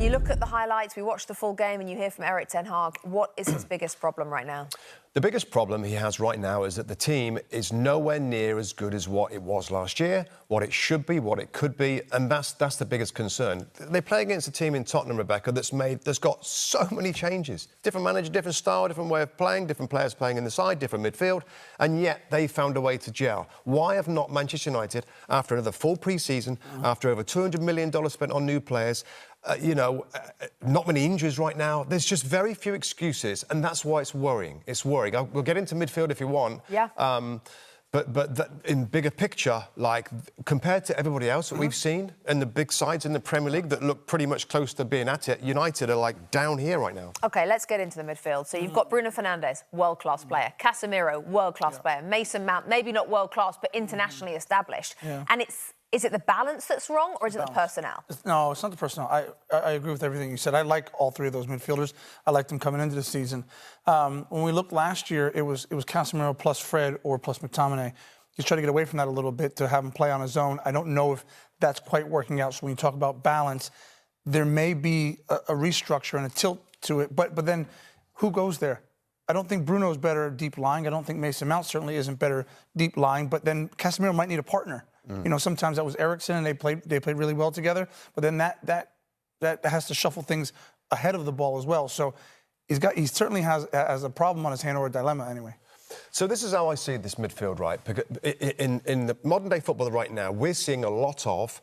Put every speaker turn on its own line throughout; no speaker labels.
You look at the highlights, we watch the full game, and you hear from Erik ten Hag. What is his biggest problem right now?
The biggest problem he has right now is that the team is nowhere near as good as what it was last year, what it should be, what it could be, and that's the biggest concern. They play against a team in Tottenham, Rebecca, that's got so many changes. Different manager, different style, different way of playing, different players playing in the side, different midfield, and yet they found a way to gel. Why have not Manchester United, after another full pre-season, after over $200 million spent on new players, not many injuries right now. There's just very few excuses, and that's why it's worrying. It's worrying. We'll get into midfield if you want.
Yeah.
But in bigger picture, like, compared to everybody else that we've seen, and the big sides in the Premier League that look pretty much close to being at it, United are, like, down here right now.
OK, let's get into the midfield. So you've got Bruno Fernandes, world-class player. Casemiro, world-class player. Mason Mount, maybe not world-class, but internationally established. And is it the balance that's wrong, or is it the personnel?
No, it's not the personnel. I agree with everything you said. I like all three of those midfielders. I liked them coming into the season. When we looked last year, it was Casemiro plus Fred or plus McTominay. He's trying to get away from that a little bit to have him play on his own. I don't know if that's quite working out. So when you talk about balance, there may be a restructure and a tilt to it. But then who goes there? I don't think Bruno's better deep lying. I don't think Mason Mount certainly isn't better deep lying. But then Casemiro might need a partner. You know, sometimes that was Eriksen, and they played really well together. But then that has to shuffle things ahead of the ball as well. So he certainly has a problem on his hand, or a dilemma anyway.
So this is how I see this midfield, right? Because in the modern day football right now, we're seeing a lot of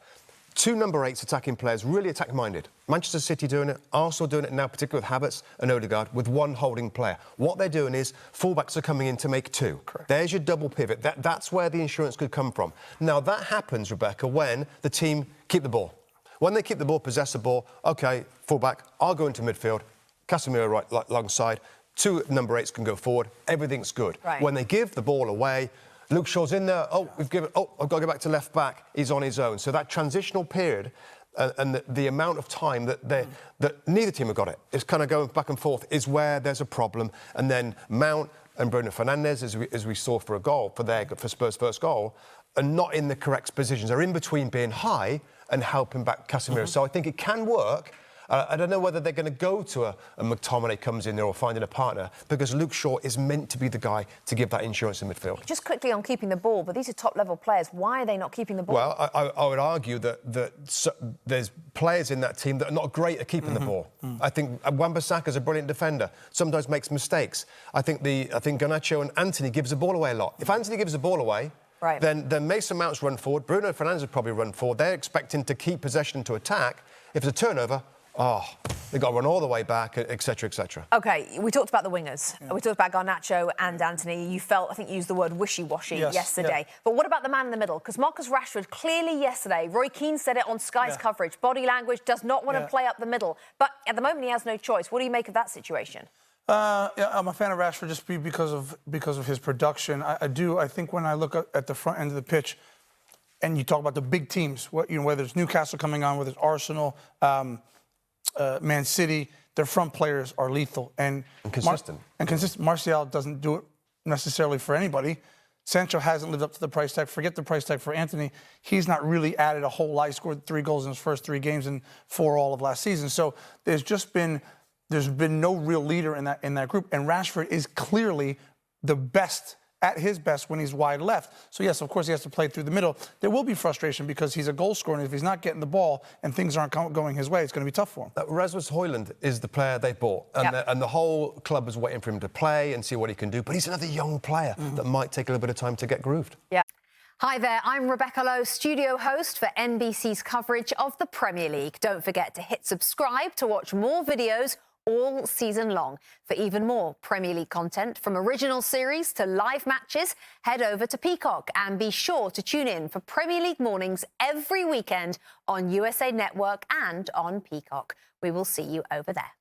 two number 8s attacking players, really attack-minded. Manchester City doing it, Arsenal doing it now, particularly with Havertz and Odegaard, with one holding player. What they're doing is fullbacks are coming in to make two. Correct. There's your double pivot. That's where the insurance could come from. Now, that happens, Rebecca, when the team keep the ball. When they keep the ball, possess the ball, OK, fullback, I'll go into midfield, Casemiro right alongside, two number 8s can go forward, everything's good.
Right.
When they give the ball away, Luke Shaw's in there. I've got to go back to left back. He's on his own. So that transitional period and the amount of time that neither team have got it, it's kind of going back and forth, is where there's a problem. And then Mount and Bruno Fernandes, as we saw for Spurs' first goal, are not in the correct positions. They're in between being high and helping back Casemiro. So I think it can work. I don't know whether they're going to go to a McTominay comes in there or finding a partner, because Luke Shaw is meant to be the guy to give that insurance in midfield.
Just quickly on keeping the ball, but these are top-level players. Why are they not keeping the ball?
Well, I would argue that there's players in that team that are not great at keeping the ball. I think Wan-Bissaka's a brilliant defender, sometimes makes mistakes. I think Garnacho and Anthony gives the ball away a lot. If Anthony gives the ball away, then Mason Mount's run forward, Bruno Fernandes would probably run forward. They're expecting to keep possession to attack. If it's a turnover, they've got to run all the way back, etc., etc.
OK, we talked about the wingers. Yeah. We talked about Garnacho and Anthony. You felt, I think you used the word wishy-washy yesterday. Yeah. But what about the man in the middle? Because Marcus Rashford, clearly yesterday, Roy Keane said it on Sky's coverage, body language, does not want to play up the middle. But at the moment, he has no choice. What do you make of that situation?
I'm a fan of Rashford just because of his production. I think when I look at the front end of the pitch, and you talk about the big teams, whether it's Newcastle coming on, whether it's Arsenal, Man City, their front players are lethal and
consistent.
Martial doesn't do it necessarily for anybody. Sancho hasn't lived up to the price tag. Forget the price tag for Anthony. He's not really added a whole lot. He scored 3 goals in his first 3 games and 4 all of last season. So there's been no real leader in that group. And Rashford is clearly the best, at his best, when he's wide left. So, yes, of course, he has to play through the middle. There will be frustration because he's a goal scorer, and if he's not getting the ball and things aren't going his way, it's going to be tough for him.
Rasmus Højlund is the player they bought, and the whole club is waiting for him to play and see what he can do. But he's another young player that might take a little bit of time to get grooved.
Yeah. Hi there, I'm Rebecca Lowe, studio host for NBC's coverage of the Premier League. Don't forget to hit subscribe to watch more videos all season long. For even more Premier League content, from original series to live matches, head over to Peacock and be sure to tune in for Premier League mornings every weekend on USA Network and on Peacock. We will see you over there.